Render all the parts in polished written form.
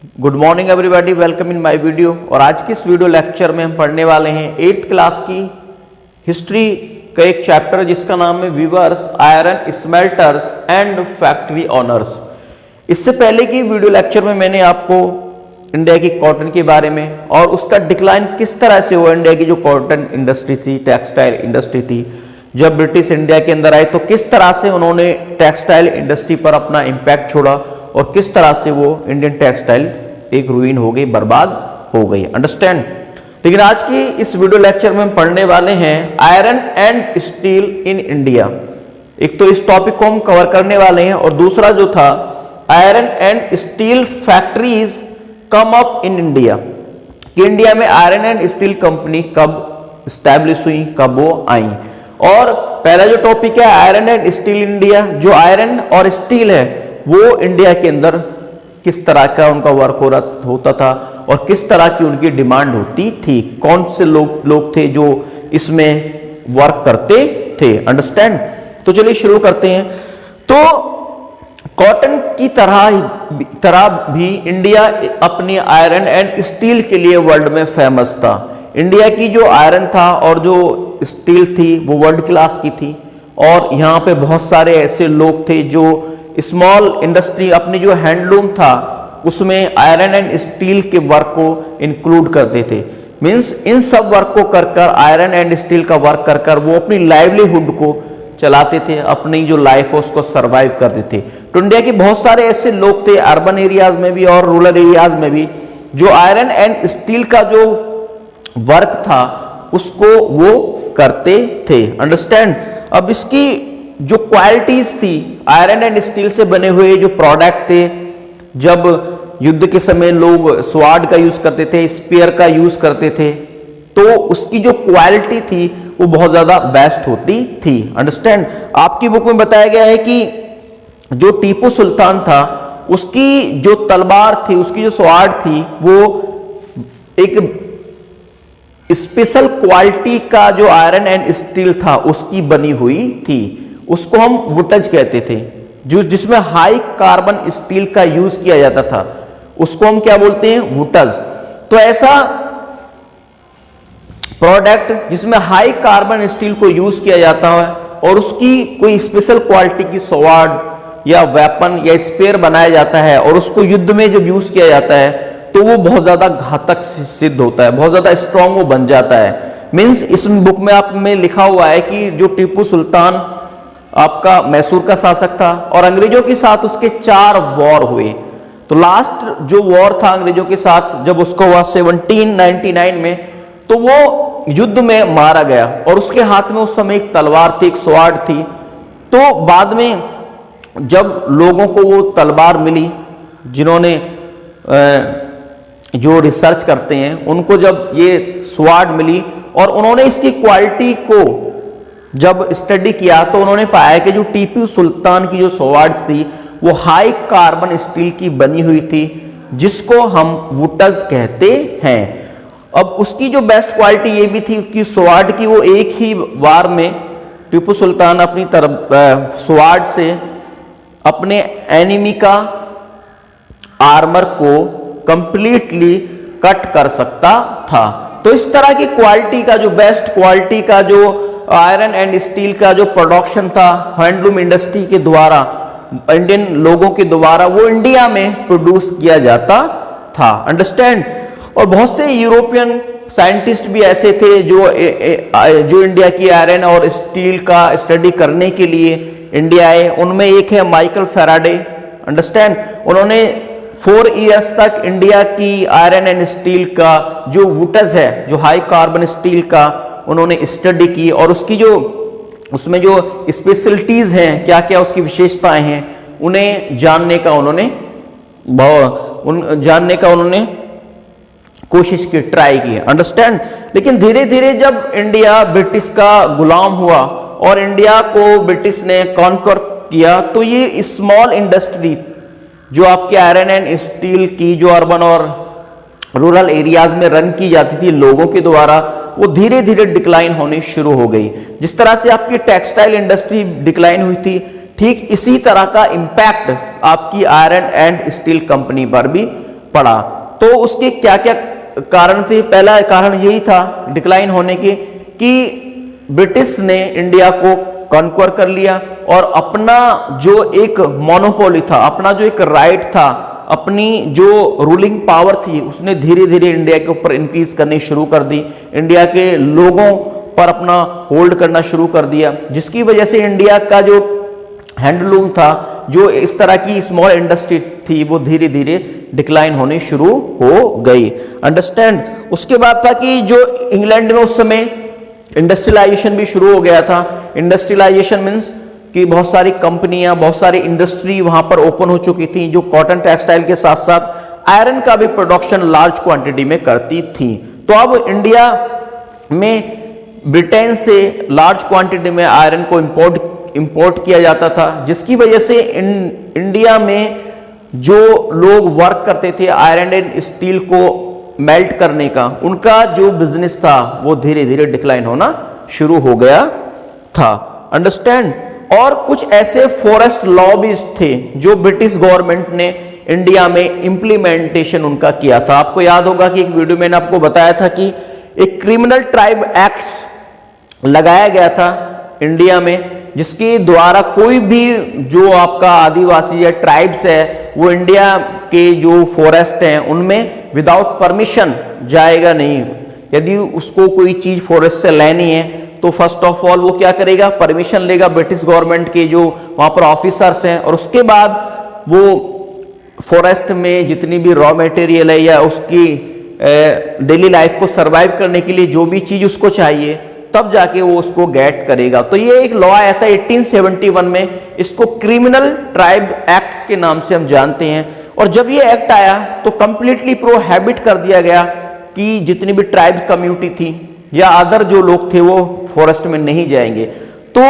Good morning everybody, welcome in my video. और आज की इस वीडियो लेक्चर में हम पढ़ने वाले हैं 8th क्लास की हिस्ट्री का एक चैप्टर जिसका नाम है weavers, iron smelters and factory owners. इससे पहले की वीडियो लेक्चर में मैंने आपको इंडिया की कॉटन के बारे में और उसका डिक्लाइन किस तरह से हुआ, इंडिया की जो कॉटन इंडस्ट्री थी, टेक्सटाइल इंडस्ट्री थी, जब ब्रिटिश इंडिया के अंदर आए तो किस तरह से उन्होंने टेक्सटाइल इंडस्ट्री पर अपना इम्पैक्ट छोड़ा और किस तरह से वो इंडियन टेक्सटाइल एक रूइन हो गई, बर्बाद हो गई। अंडरस्टैंड। लेकिन आज की इस वीडियो लेक्चर में हम पढ़ने वाले हैं iron and steel in India. एक तो इस टॉपिक को हम कवर करने वाले हैं और दूसरा जो था iron and steel factories come up in India, कि इंडिया में आयरन एंड स्टील कंपनी कब स्टैब्लिश हुई, कब वो आई। और पहला जो टॉपिक है आयरन एंड स्टील इंडिया, जो आयरन और स्टील है वो इंडिया के अंदर किस तरह का उनका वर्क होता था और किस तरह की उनकी डिमांड होती थी, कौन से लोग थे जो इसमें वर्क करते थे। अंडरस्टैंड। तो चलिए शुरू करते हैं। तो कॉटन की तरह भी इंडिया अपनी आयरन एंड स्टील के लिए वर्ल्ड में फेमस था। इंडिया की जो आयरन था और जो स्टील थी वो वर्ल्ड क्लास की थी और यहाँ पे बहुत सारे ऐसे लोग थे जो स्मॉल इंडस्ट्री, अपनी जो हैंडलूम था उसमें आयरन एंड स्टील के वर्क को इंक्लूड करते थे। मींस इन सब वर्क को कर आयरन एंड स्टील का वर्क कर वो अपनी लाइवलीहुड को चलाते थे, अपनी जो लाइफ है उसको सरवाइव करते थे। तो इंडिया के बहुत सारे ऐसे लोग थे अर्बन एरियाज में भी और रूरल एरियाज में भी जो आयरन एंड स्टील का जो वर्क था उसको वो करते थे। अंडरस्टैंड। अब इसकी जो क्वालिटीज थी, आयरन एंड स्टील से बने हुए जो प्रोडक्ट थे, जब युद्ध के समय लोग स्वाड का यूज करते थे, स्पीयर का यूज करते थे, तो उसकी जो क्वालिटी थी वो बहुत ज्यादा बेस्ट होती थी। अंडरस्टैंड। आपकी बुक में बताया गया है कि जो टीपू सुल्तान था उसकी जो तलवार थी, उसकी जो स्वाड थी, वो एक स्पेशल क्वालिटी का जो आयरन एंड स्टील था उसकी बनी हुई थी। उसको हम वुटज कहते थे, जिसमें हाई कार्बन स्टील का यूज किया जाता था, उसको हम क्या बोलते हैं, वुटज। तो ऐसा प्रोडक्ट जिसमें हाई कार्बन स्टील को यूज किया जाता है और उसकी कोई स्पेशल क्वालिटी की स्वॉर्ड या वेपन या स्पेयर बनाया जाता है और उसको युद्ध में जब यूज किया जाता है तो वो बहुत ज्यादा घातक सिद्ध होता है, बहुत ज्यादा स्ट्रांग वो बन जाता है। मींस इस बुक में आप में लिखा हुआ है कि जो टीपू सुल्तान आपका मैसूर का शासक था और अंग्रेजों के साथ उसके 4 वॉर हुए। तो लास्ट जो वॉर था अंग्रेजों के साथ जब उसको हुआ 1799 में, तो वो युद्ध में मारा गया और उसके हाथ में उस समय एक तलवार थी, एक स्वॉर्ड थी। तो बाद में जब लोगों को वो तलवार मिली, जिन्होंने जो रिसर्च करते हैं उनको जब ये स्वॉर्ड मिली और उन्होंने इसकी क्वालिटी को जब स्टडी किया तो उन्होंने पाया कि जो टीपू सुल्तान की जो स्वॉर्ड थी वो हाई कार्बन स्टील की बनी हुई थी, जिसको हम वुटज कहते हैं। अब उसकी जो बेस्ट क्वालिटी ये भी थी कि स्वॉर्ड की वो एक ही वार में टीपू सुल्तान अपनी तरफ स्वॉर्ड से अपने एनिमी का आर्मर को कंप्लीटली कट कर सकता था। तो इस तरह की क्वालिटी का जो बेस्ट क्वालिटी का जो आयरन एंड स्टील का जो प्रोडक्शन था हैंडलूम इंडस्ट्री के द्वारा, इंडियन लोगों के द्वारा, वो इंडिया में प्रोड्यूस किया जाता था। अंडरस्टैंड। और बहुत से यूरोपियन साइंटिस्ट भी ऐसे थे जो इंडिया की आयरन और स्टील का स्टडी करने के लिए इंडिया आए। उनमें एक है माइकल फैराडे। अंडरस्टैंड। उन्होंने 4 इयर्स तक इंडिया की आयरन एंड स्टील का जो वुटज है, जो हाई कार्बन स्टील का, उन्होंने स्टडी की और उसकी जो उसमें जो स्पेशलिटीज हैं, क्या क्या उसकी विशेषताएं हैं, उन्हें जानने का उन्होंने कोशिश की, ट्राई की। अंडरस्टैंड। लेकिन धीरे धीरे जब इंडिया ब्रिटिश का गुलाम हुआ और इंडिया को ब्रिटिश ने कॉन्कर किया, तो ये स्मॉल इंडस्ट्री जो आपके आयरन एंड स्टील की जो अर्बन और रूरल एरियाज में रन की जाती थी लोगों के द्वारा, वो धीरे धीरे डिक्लाइन होनी शुरू हो गई। जिस तरह से आपकी टेक्सटाइल इंडस्ट्री डिक्लाइन हुई थी, ठीक इसी तरह का इंपैक्ट आपकी आयरन एंड स्टील कंपनी पर भी पड़ा। तो उसके क्या क्या कारण थे? पहला कारण यही था डिक्लाइन होने के कि ब्रिटिश ने इंडिया को कॉन्क्वर कर लिया और अपना जो एक मोनोपोली था, अपना जो एक राइट था, अपनी जो रूलिंग पावर थी, उसने धीरे धीरे इंडिया के ऊपर इंक्रीज करनी शुरू कर दी, इंडिया के लोगों पर अपना होल्ड करना शुरू कर दिया, जिसकी वजह से इंडिया का जो हैंडलूम था, जो इस तरह की स्मॉल इंडस्ट्री थी, वो धीरे धीरे डिक्लाइन होनी शुरू हो गई। अंडरस्टैंड। उसके बाद था कि जो इंग्लैंड में उस समय इंडस्ट्रियलाइजेशन भी शुरू हो गया था। इंडस्ट्रियलाइजेशन मीन्स कि बहुत सारी कंपनियां, बहुत सारी इंडस्ट्री वहां पर ओपन हो चुकी थी, जो कॉटन टेक्सटाइल के साथ साथ आयरन का भी प्रोडक्शन लार्ज क्वांटिटी में करती थी। तो अब इंडिया में ब्रिटेन से लार्ज क्वांटिटी में आयरन को इंपोर्ट किया जाता था, जिसकी वजह से इंडिया में जो लोग वर्क करते थे आयरन एंड स्टील को मेल्ट करने का, उनका जो बिजनेस था वो धीरे धीरे डिक्लाइन होना शुरू हो गया था। अंडरस्टैंड। और कुछ ऐसे फॉरेस्ट लॉबीज थे जो ब्रिटिश गवर्नमेंट ने इंडिया में इंप्लीमेंटेशन उनका किया था। आपको याद होगा कि एक वीडियो मैंने आपको बताया था कि एक क्रिमिनल ट्राइब एक्ट्स लगाया गया था इंडिया में, जिसके द्वारा कोई भी जो आपका आदिवासी या ट्राइब्स है वो इंडिया के जो फॉरेस्ट हैं उनमें विदाउट परमिशन जाएगा नहीं। यदि उसको कोई चीज फॉरेस्ट से लेनी है तो फर्स्ट ऑफ ऑल वो क्या करेगा, परमिशन लेगा ब्रिटिश गवर्नमेंट के जो वहां पर ऑफिसर्स हैं, और उसके बाद वो फॉरेस्ट में जितनी भी रॉ मटेरियल है या उसकी डेली लाइफ को सरवाइव करने के लिए जो भी चीज उसको चाहिए, तब जाके वो उसको गेट करेगा। तो ये एक लॉ आया था 1871 में, इसको क्रिमिनल ट्राइब एक्ट्स के नाम से हम जानते हैं। और जब ये एक्ट आया तो कंप्लीटली प्रोहिबिट कर दिया गया कि जितनी भी ट्राइब कम्युनिटी थी या अदर जो लोग थे वो फॉरेस्ट में नहीं जाएंगे। तो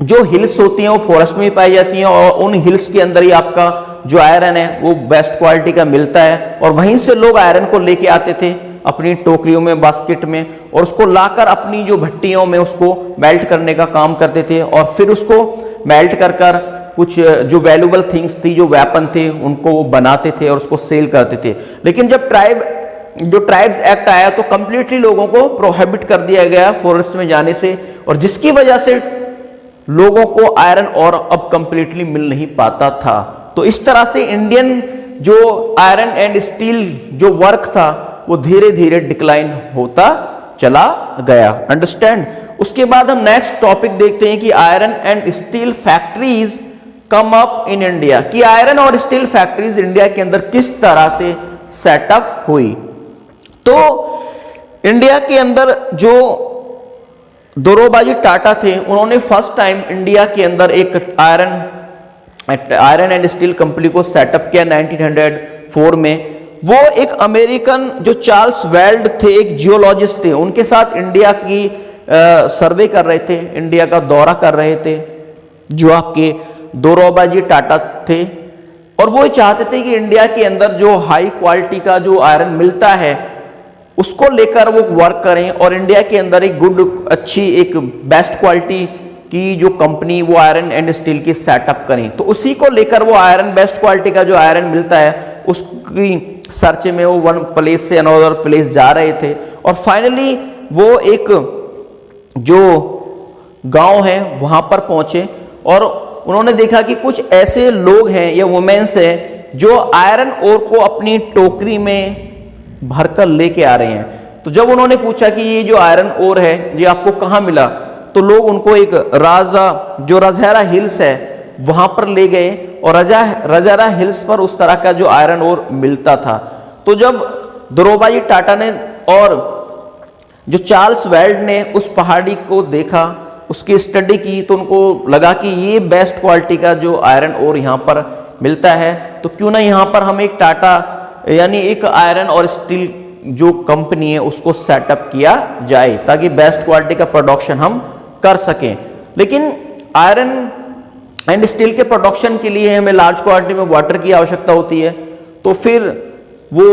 जो हिल्स होती हैं वो फॉरेस्ट में ही पाई जाती हैं, और उन हिल्स के अंदर ही आपका जो आयरन है वो बेस्ट क्वालिटी का मिलता है, और वहीं से लोग आयरन को लेके आते थे अपनी टोकरियों में, बास्केट में, और उसको लाकर अपनी जो भट्टियों में उसको मेल्ट करने का काम करते थे, और फिर उसको मेल्ट कर कर कुछ जो वैल्यूएबल थिंग्स थी, जो वेपन थे, उनको वो बनाते थे और उसको सेल करते थे। लेकिन जब ट्राइब्स एक्ट आया तो कंप्लीटली लोगों को प्रोहिबिट कर दिया गया फॉरेस्ट में जाने से, और जिसकी वजह से लोगों को आयरन और अब कंप्लीटली मिल नहीं पाता था। तो इस तरह से इंडियन जो आयरन एंड स्टील जो वर्क था वो धीरे धीरे डिक्लाइन होता चला गया। अंडरस्टैंड। उसके बाद हम नेक्स्ट टॉपिक देखते हैं कि iron and steel factories come up in India, कि आयरन और स्टील फैक्ट्रीज इंडिया के अंदर किस तरह से सेटअप हुई। तो इंडिया के अंदर जो दोरोबाजी टाटा थे, उन्होंने फर्स्ट टाइम इंडिया के अंदर एक आयरन एंड स्टील कंपनी को सेटअप किया 1904 में। वो एक अमेरिकन जो चार्ल्स वेल्ड थे, एक जियोलॉजिस्ट थे, उनके साथ इंडिया की सर्वे कर रहे थे, इंडिया का दौरा कर रहे थे जो आपके दोरोबाजी टाटा थे, और वो चाहते थे कि इंडिया के अंदर जो हाई क्वालिटी का जो आयरन मिलता है उसको लेकर वो वर्क करें, और इंडिया के अंदर एक अच्छी एक बेस्ट क्वालिटी की जो कंपनी वो आयरन एंड स्टील की सेटअप करें। तो उसी को लेकर वो आयरन, बेस्ट क्वालिटी का जो आयरन मिलता है उसकी सर्च में वो वन प्लेस से अनदर प्लेस जा रहे थे, और फाइनली वो एक जो गांव है वहां पर पहुंचे, और उन्होंने देखा कि कुछ ऐसे लोग हैं या वुमेन्स हैं जो आयरन ओर को अपनी टोकरी में भरकर लेके आ रहे हैं। तो जब उन्होंने पूछा कि ये जो आयरन ओर है ये आपको कहाँ मिला, तो लोग उनको एक रजहरा हिल्स है वहां पर ले गए, और रजहरा हिल्स पर उस तरह का जो आयरन ओर मिलता था। तो जब दोरोबाजी टाटा ने और जो चार्ल्स वेल्ड ने उस पहाड़ी को देखा, उसकी स्टडी की, तो उनको लगा कि ये बेस्ट क्वालिटी का जो आयरन ओर यहाँ पर मिलता है, तो क्यों ना यहाँ पर हम एक टाटा यानी एक आयरन और स्टील जो कंपनी है उसको सेटअप किया जाए, ताकि बेस्ट क्वालिटी का प्रोडक्शन हम कर सकें। लेकिन आयरन एंड स्टील के प्रोडक्शन के लिए हमें लार्ज क्वांटिटी में वाटर की आवश्यकता होती है। तो फिर वो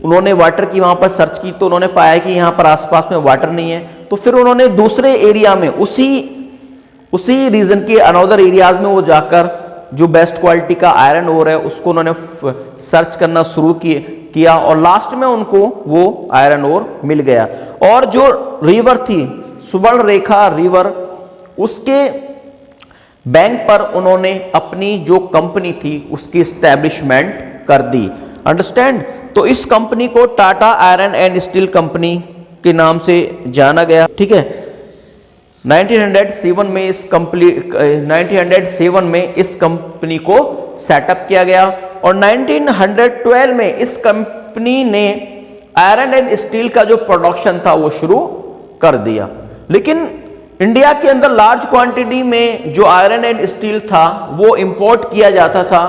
उन्होंने वाटर की वहां पर सर्च की, तो उन्होंने पाया कि यहाँ पर आसपास में वाटर नहीं है। तो फिर उन्होंने दूसरे एरिया में उसी रीजन के अनदर एरियाज में वो जाकर जो बेस्ट क्वालिटी का आयरन ओर है उसको उन्होंने सर्च करना शुरू किया और लास्ट में उनको वो आयरन ओर मिल गया। और जो रिवर थी सुवर्ण रेखा रिवर, उसके बैंक पर उन्होंने अपनी जो कंपनी थी उसकी एस्टैब्लिशमेंट कर दी। अंडरस्टैंड। तो इस कंपनी को Tata iron and steel company के नाम से जाना गया। ठीक है। 1907 में इस कंपनी को सेटअप किया गया और 1912 में इस कंपनी ने आयरन एंड स्टील का जो प्रोडक्शन था वो शुरू कर दिया। लेकिन इंडिया के अंदर लार्ज क्वांटिटी में जो आयरन एंड स्टील था वो इंपोर्ट किया जाता था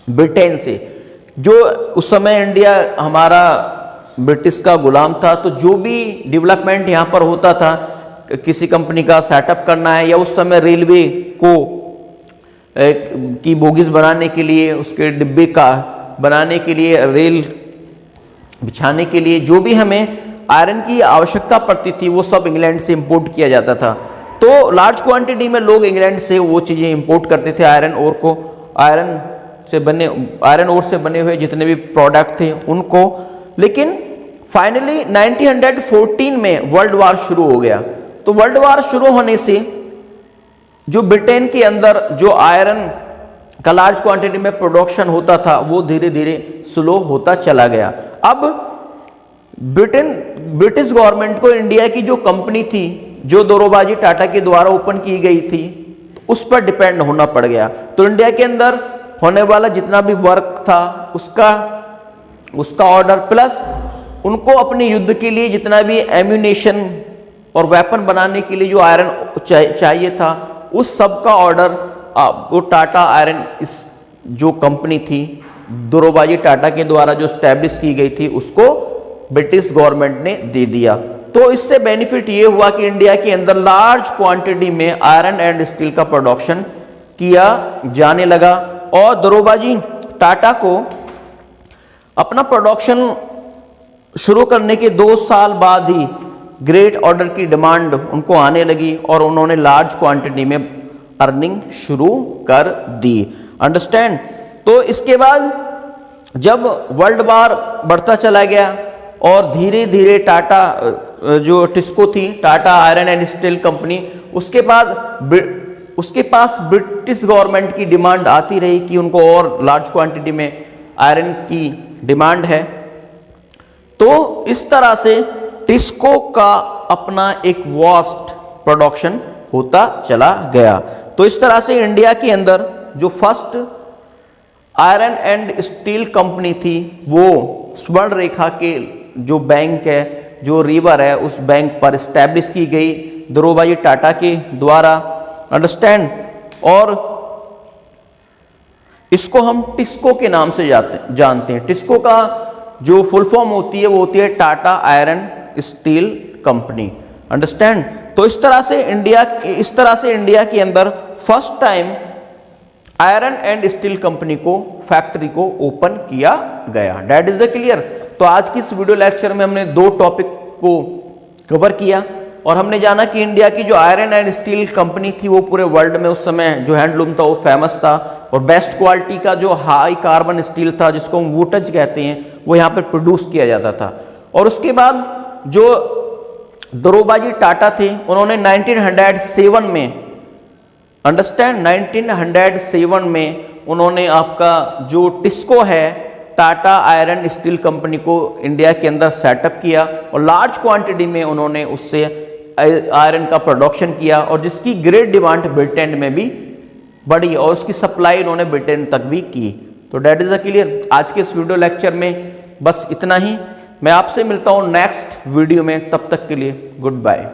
ब्रिटेन से। जो उस समय इंडिया हमारा ब्रिटिश का गुलाम था, तो जो भी डेवलपमेंट यहाँ पर होता था, किसी कंपनी का सेटअप करना है या उस समय रेलवे को की बोगीज बनाने के लिए, उसके डिब्बे का बनाने के लिए, रेल बिछाने के लिए जो भी हमें आयरन की आवश्यकता पड़ती थी वो सब इंग्लैंड से इंपोर्ट किया जाता था। तो लार्ज क्वांटिटी में लोग इंग्लैंड से वो चीज़ें इंपोर्ट करते थे, आयरन ओर को, आयरन ओर से बने हुए जितने भी प्रोडक्ट थे उनको। लेकिन फाइनली 1914 में वर्ल्ड वार शुरू हो गया। तो वर्ल्ड वार शुरू होने से जो ब्रिटेन के अंदर जो आयरन का लार्ज क्वांटिटी में प्रोडक्शन होता था वो धीरे धीरे स्लो होता चला गया। अब ब्रिटिश गवर्नमेंट को इंडिया की जो कंपनी थी जो दोरोबाजी टाटा के द्वारा ओपन की गई थी उस पर डिपेंड होना पड़ गया। तो इंडिया के अंदर होने वाला जितना भी वर्क था उसका ऑर्डर, प्लस उनको अपने युद्ध के लिए जितना भी एम्यूनेशन और वेपन बनाने के लिए जो आयरन चाहिए था उस सब का ऑर्डर वो टाटा आयरन इस जो कंपनी थी दोरोबाजी टाटा के द्वारा जो स्टैब्लिश की गई थी उसको ब्रिटिश गवर्नमेंट ने दे दिया। तो इससे बेनिफिट ये हुआ कि इंडिया के अंदर लार्ज क्वांटिटी में आयरन एंड स्टील का प्रोडक्शन किया जाने लगा और दोरोबाजी टाटा को अपना प्रोडक्शन शुरू करने के 2 साल बाद ही ग्रेट ऑर्डर की डिमांड उनको आने लगी और उन्होंने लार्ज क्वांटिटी में अर्निंग शुरू कर दी। अंडरस्टैंड। तो इसके बाद जब वर्ल्ड वार बढ़ता चला गया और धीरे धीरे टाटा जो टिस्को थी Tata iron and steel company, उसके पास ब्रिटिश गवर्नमेंट की डिमांड आती रही कि उनको और लार्ज क्वांटिटी में आयरन की डिमांड है। तो इस तरह से टिस्को का अपना एक वास्ट प्रोडक्शन होता चला गया। तो इस तरह से इंडिया के अंदर जो first iron and steel company थी वो स्वर्ण रेखा के जो बैंक है, जो रिवर है, उस बैंक पर स्टैब्लिश की गई दोरोबाजी टाटा के द्वारा। अंडरस्टैंड। और इसको हम टिस्को के नाम से जानते हैं। टिस्को का जो फुल फॉर्म होती है वो होती है Tata iron steel company. Understand. तो इस तरह से इंडिया के अंदर first time iron and steel company को फैक्ट्री को ओपन किया गया। Date is the clear. तो आज की इस वीडियो लेक्चर में हमने 2 टॉपिक को कवर किया और हमने जाना कि इंडिया की जो आयरन एंड स्टील कंपनी थी वो पूरे वर्ल्ड में उस समय जो हैंडलूम था वो फेमस था और बेस्ट क्वालिटी का जो हाई कार्बन स्टील था जिसको हम वुटज कहते हैं वो यहाँ पर प्रोड्यूस किया जाता था। और उसके बाद जो दोरोबाजी टाटा थे उन्होंने 1907 में, अंडरस्टैंड, 1907 में उन्होंने आपका जो टिस्को है टाटा आयरन स्टील कंपनी को इंडिया के अंदर सेटअप किया और लार्ज क्वांटिटी में उन्होंने उससे आयरन का प्रोडक्शन किया और जिसकी ग्रेट डिमांड ब्रिटेन में भी बढ़ी और उसकी सप्लाई उन्होंने ब्रिटेन तक भी की। तो डेट इज अ क्लियर। आज के इस वीडियो लेक्चर में बस इतना ही। मैं आपसे मिलता हूं नेक्स्ट वीडियो में, तब तक के लिए गुड बाय।